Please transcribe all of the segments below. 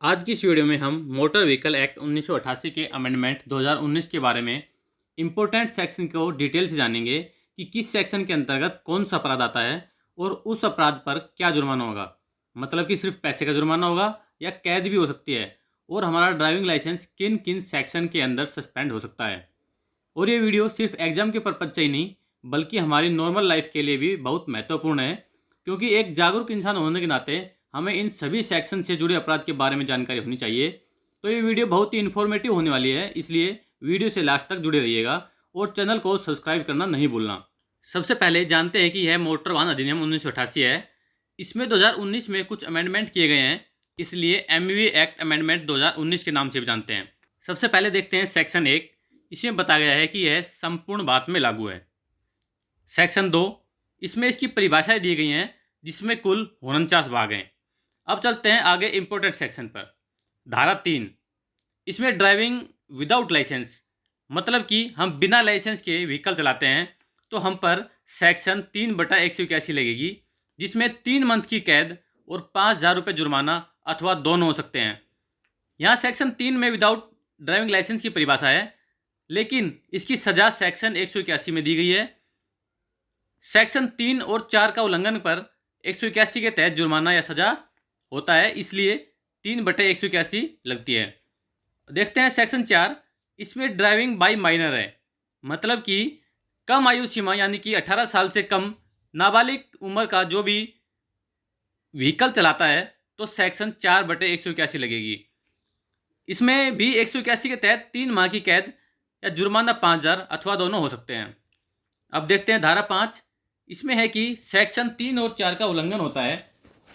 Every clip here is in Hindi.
आज की इस वीडियो में हम मोटर व्हीकल एक्ट 1988 के अमेंडमेंट 2019 के बारे में इम्पोर्टेंट सेक्शन को डिटेल से जानेंगे कि किस सेक्शन के अंतर्गत कौन सा अपराध आता है और उस अपराध पर क्या जुर्माना होगा। मतलब कि सिर्फ पैसे का जुर्माना होगा या कैद भी हो सकती है, और हमारा ड्राइविंग लाइसेंस किन किन सेक्शन के अंदर सस्पेंड हो सकता है। और ये वीडियो सिर्फ एग्जाम के पर्पज से ही नहीं बल्कि हमारी नॉर्मल लाइफ के लिए भी बहुत महत्वपूर्ण है, क्योंकि एक जागरूक इंसान होने के नाते हमें इन सभी सेक्शन से जुड़े अपराध के बारे में जानकारी होनी चाहिए। तो ये वीडियो बहुत ही इन्फॉर्मेटिव होने वाली है, इसलिए वीडियो से लास्ट तक जुड़े रहिएगा और चैनल को सब्सक्राइब करना नहीं भूलना। सबसे पहले जानते हैं कि यह मोटर वाहन अधिनियम 1988 है। इसमें 2019 में कुछ अमेंडमेंट किए गए हैं, इसलिए एमवी एक्ट अमेंडमेंट 2019 के नाम से भी जानते हैं। सबसे पहले देखते हैं सेक्शन 1। इसमें बताया गया है कि यह संपूर्ण भारत में लागू है। सेक्शन 2, इसमें इसकी परिभाषाएं दी गई हैं, जिसमें कुल 49 भाग हैं। अब चलते हैं आगे इम्पोर्टेंट सेक्शन पर। धारा 3, इसमें ड्राइविंग विदाउट लाइसेंस, मतलब कि हम बिना लाइसेंस के व्हीकल चलाते हैं तो हम पर सेक्शन 3/181 लगेगी, जिसमें 3 मंथ की कैद और 5,000 रुपये जुर्माना अथवा दोनों हो सकते हैं। यहाँ सेक्शन 3 में विदाउट ड्राइविंग लाइसेंस की परिभाषा है, लेकिन इसकी सजा सेक्शन 181 में दी गई है। सेक्शन 3 और 4 का उल्लंघन पर 181 के तहत जुर्माना या सजा होता है, इसलिए 3/181 लगती है। देखते हैं सेक्शन 4। इसमें ड्राइविंग बाय माइनर है, मतलब कि कम आयु सीमा यानी कि 18 साल से कम नाबालिग उम्र का जो भी व्हीकल चलाता है तो सेक्शन 4/181 लगेगी। इसमें भी 181 के तहत 3 माह की कैद या जुर्माना 5,000 अथवा दोनों हो सकते हैं। अब देखते हैं धारा 5। इसमें है कि सेक्शन 3 और 4 का उल्लंघन होता है,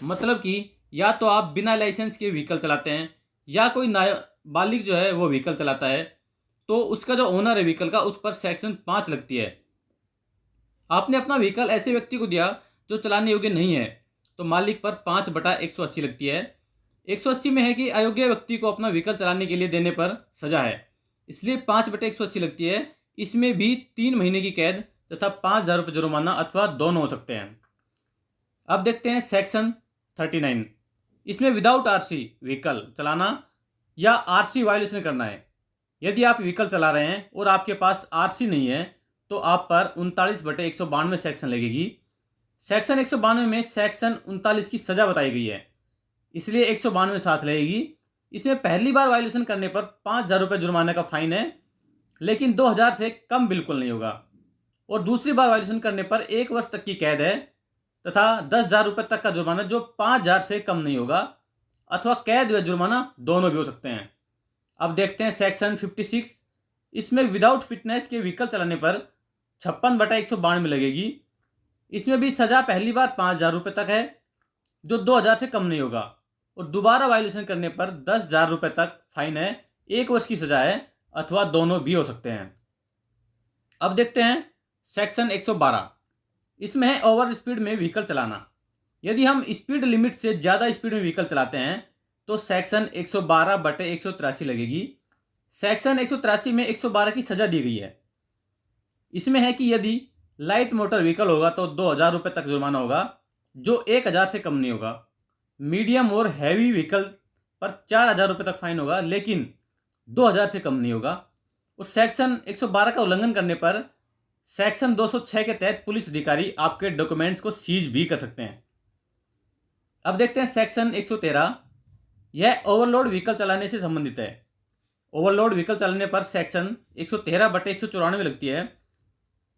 मतलब कि या तो आप बिना लाइसेंस के व्हीकल चलाते हैं या कोई नाबालिग जो है वो व्हीकल चलाता है, तो उसका जो ओनर है व्हीकल का उस पर सेक्शन 5 लगती है। आपने अपना व्हीकल ऐसे व्यक्ति को दिया जो चलाने योग्य नहीं है, तो मालिक पर 5/180 लगती है। 180 में है कि अयोग्य व्यक्ति को अपना व्हीकल चलाने के लिए देने पर सजा है, इसलिए 5/180 लगती है। इसमें भी 3 महीने की कैद तथा 5,000 रुपये जुर्माना अथवा दोनों हो सकते हैं। अब देखते हैं सेक्शन 39। इसमें विदाउट आरसी व्हीकल चलाना या आरसी वायलेशन करना है। यदि आप व्हीकल चला रहे हैं और आपके पास आरसी नहीं है तो आप पर 39/192 सेक्शन लगेगी। सेक्शन 192 में सेक्शन 39 की सजा बताई गई है, इसलिए 192 साथ लगेगी। इसमें पहली बार वायलेशन करने पर 5,000 रुपये जुर्माने का फाइन है, लेकिन 2,000 से कम बिल्कुल नहीं होगा। और दूसरी बार वायलेशन करने पर 1 वर्ष तक की कैद है तथा 10,000 रुपये तक का जुर्माना जो 5,000 से कम नहीं होगा, अथवा कैद व जुर्माना दोनों भी हो सकते हैं। अब देखते हैं सेक्शन 56। इसमें विदाउट फिटनेस के व्हीकल चलाने पर 56/192 लगेगी। इसमें भी सजा पहली बार 5,000 रुपये तक है, जो 2,000 से कम नहीं होगा, और दोबारा वायलेशन करने पर 10,000 रुपये तक फाइन है, 1 वर्ष की सजा है, अथवा दोनों भी हो सकते हैं। अब देखते हैं सेक्शन 112। इसमें है ओवर स्पीड में व्हीकल चलाना। यदि हम स्पीड लिमिट से ज़्यादा स्पीड में व्हीकल चलाते हैं तो सेक्शन 112/183 लगेगी। सेक्शन 183 में 112 की सजा दी गई है। इसमें है कि यदि लाइट मोटर व्हीकल होगा तो 2,000 रुपये तक जुर्माना होगा, जो 1,000 से कम नहीं होगा। मीडियम और हैवी व्हीकल पर 4,000 रुपये तक फाइन होगा, लेकिन 2,000 से कम नहीं होगा। और सेक्शन 112 का उल्लंघन करने पर सेक्शन 206 के तहत पुलिस अधिकारी आपके डॉक्यूमेंट्स को सीज भी कर सकते हैं। अब देखते हैं सेक्शन 113। यह ओवरलोड व्हीकल चलाने से संबंधित है। ओवरलोड व्हीकल चलाने पर सेक्शन 113/194 लगती है।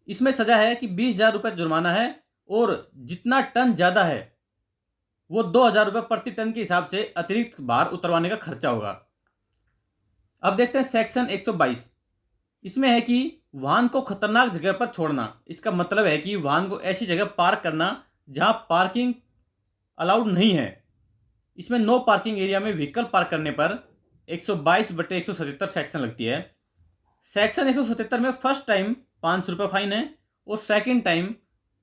इसमें सजा है कि 20,000 रुपये जुर्माना है, और जितना टन ज़्यादा है वो 2,000 रुपये प्रति टन के हिसाब से अतिरिक्त भार उतरवाने का खर्चा होगा। अब देखते हैं सेक्शन 122। इसमें है कि वाहन को खतरनाक जगह पर छोड़ना। इसका मतलब है कि वाहन को ऐसी जगह पार्क करना जहां पार्किंग अलाउड नहीं है। इसमें नो पार्किंग एरिया में व्हीकल पार्क करने पर 122/177 सेक्शन लगती है। सेक्शन 177 में फर्स्ट टाइम 500 रुपये फाइन है, और सेकंड टाइम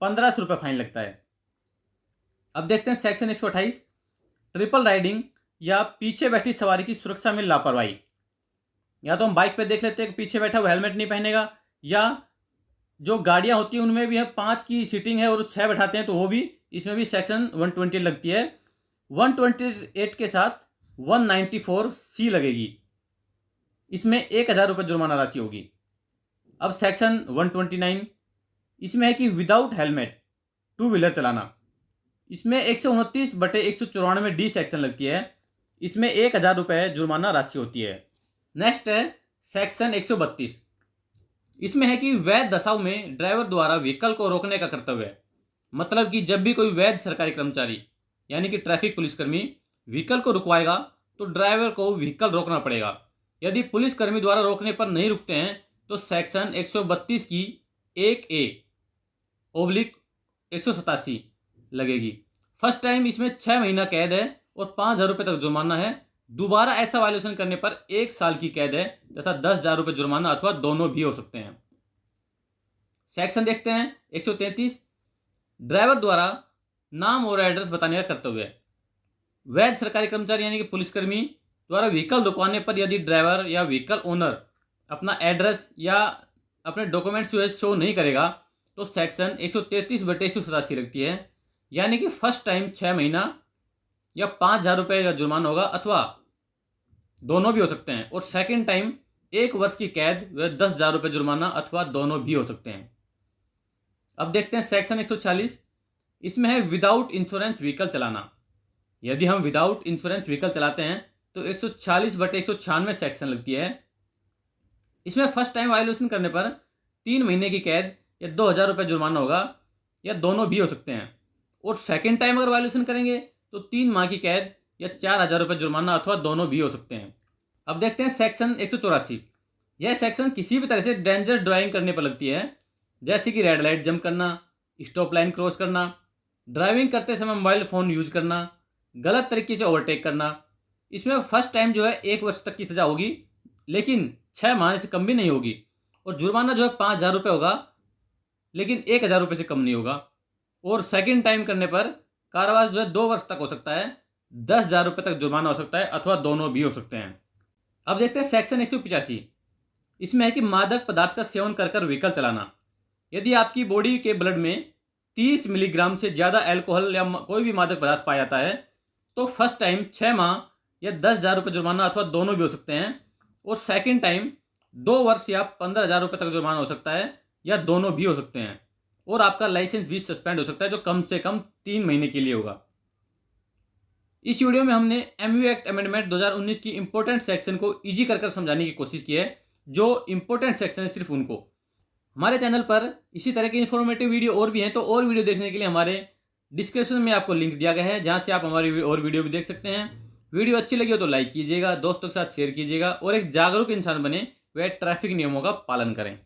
1,500 रुपये फाइन लगता है। अब देखते हैं सेक्शन 128। ट्रिपल राइडिंग या पीछे बैठी सवारी की सुरक्षा में लापरवाही। या तो हम बाइक पे देख लेते हैं कि पीछे बैठा वो हेलमेट नहीं पहनेगा, या जो गाड़ियां होती हैं उनमें भी है 5 की सीटिंग है और 6 बैठाते हैं, तो वो भी इसमें भी सेक्शन 120 लगती है। 128 के साथ 194C लगेगी। इसमें 1000 रुपये जुर्माना राशि होगी। अब सेक्शन 129, इसमें है कि विदाउट हेलमेट टू व्हीलर चलाना। इसमें 129/194D सेक्शन लगती है। इसमें 1000 रुपये जुर्माना राशि होती है। नेक्स्ट है सेक्शन 132। इसमें है कि वैध दशाओं में ड्राइवर द्वारा व्हीकल को रोकने का कर्तव्य है। मतलब कि जब भी कोई वैध सरकारी कर्मचारी यानी कि ट्रैफिक पुलिसकर्मी व्हीकल को रुकवाएगा तो ड्राइवर को व्हीकल रोकना पड़ेगा। यदि पुलिसकर्मी द्वारा रोकने पर नहीं रुकते हैं तो सेक्शन 132 की 1A/187 लगेगी। फर्स्ट टाइम इसमें 6 महीना कैद है और 5000 रुपये तक जुर्माना है। दोबारा ऐसा वायलेशन करने पर 1 साल की कैद है तथा 10,000 रुपये जुर्माना अथवा दोनों भी हो सकते हैं। सेक्शन देखते हैं 133। ड्राइवर द्वारा नाम और एड्रेस बताने का कर्तव्य है। वैध सरकारी कर्मचारी यानी कि पुलिसकर्मी द्वारा व्हीकल रुकवाने पर यदि ड्राइवर या व्हीकल ओनर अपना एड्रेस या अपने डॉक्यूमेंट्स जो है शो नहीं करेगा तो सेक्शन 133/187 लगती है। यानी कि फर्स्ट टाइम 6 महीना या 5000 रुपये का जुर्माना होगा अथवा दोनों भी हो सकते हैं। और सेकंड टाइम 1 वर्ष की कैद व 10,000 रुपये जुर्माना अथवा दोनों भी हो सकते हैं। अब देखते हैं सेक्शन 140। इसमें है विदाउट इंश्योरेंस व्हीकल चलाना। यदि हम विदाउट इंश्योरेंस व्हीकल चलाते हैं तो 140/196 सेक्शन लगती है। इसमें फर्स्ट टाइम वायलेशन करने पर 3 महीने की कैद या 2,000 रुपये जुर्माना होगा या दोनों भी हो सकते हैं। और सेकेंड टाइम अगर वायलेशन करेंगे तो 3 माह की कैद या 4,000 रुपये जुर्माना अथवा दोनों भी हो सकते हैं। अब देखते हैं सेक्शन 184। यह सेक्शन किसी भी तरह से डेंजरस ड्राइविंग करने पर लगती है, जैसे कि रेड लाइट जंप करना, स्टॉप लाइन क्रॉस करना, ड्राइविंग करते समय मोबाइल फ़ोन यूज करना, गलत तरीके से ओवरटेक करना। इसमें फर्स्ट टाइम जो है 1 वर्ष तक की सज़ा होगी लेकिन 6 माह से कम भी नहीं होगी। और जुर्माना जो है 5,000 रुपये होगा लेकिन 1,000 रुपये से कम नहीं होगा। और सेकंड टाइम करने पर कारावास जो है 2 वर्ष तक हो सकता है, 10,000 रुपये तक जुर्माना हो सकता है अथवा दोनों भी हो सकते हैं। अब देखते हैं सेक्शन 185। इसमें है कि मादक पदार्थ का सेवन कर कर व्हीकल चलाना। यदि आपकी बॉडी के ब्लड में 30 मिलीग्राम से ज़्यादा अल्कोहल या कोई भी मादक पदार्थ पाया जाता है तो फर्स्ट टाइम 6 माह या 10,000 रुपये जुर्माना अथवा दोनों भी हो सकते हैं। और सेकंड टाइम 2 वर्ष या 15,000 रुपये तक जुर्माना हो सकता है या दोनों भी हो सकते हैं। और आपका लाइसेंस भी सस्पेंड हो सकता है जो कम से कम 3 महीने के लिए होगा। इस वीडियो में हमने MU एक्ट अमेंडमेंट 2019 की इंपॉर्टेंट सेक्शन को ईजी कर समझाने की कोशिश की है। जो इंपॉर्टेंट सेक्शन है सिर्फ उनको। हमारे चैनल पर इसी तरह की इन्फॉर्मेटिव वीडियो और भी हैं, तो और वीडियो देखने के लिए हमारे डिस्क्रिप्शन में आपको लिंक दिया गया है जहां से आप हमारी और वीडियो भी देख सकते हैं। वीडियो अच्छी लगी हो तो लाइक कीजिएगा, दोस्तों के साथ शेयर कीजिएगा और एक जागरूक इंसान बने वह ट्रैफिक नियमों का पालन करें।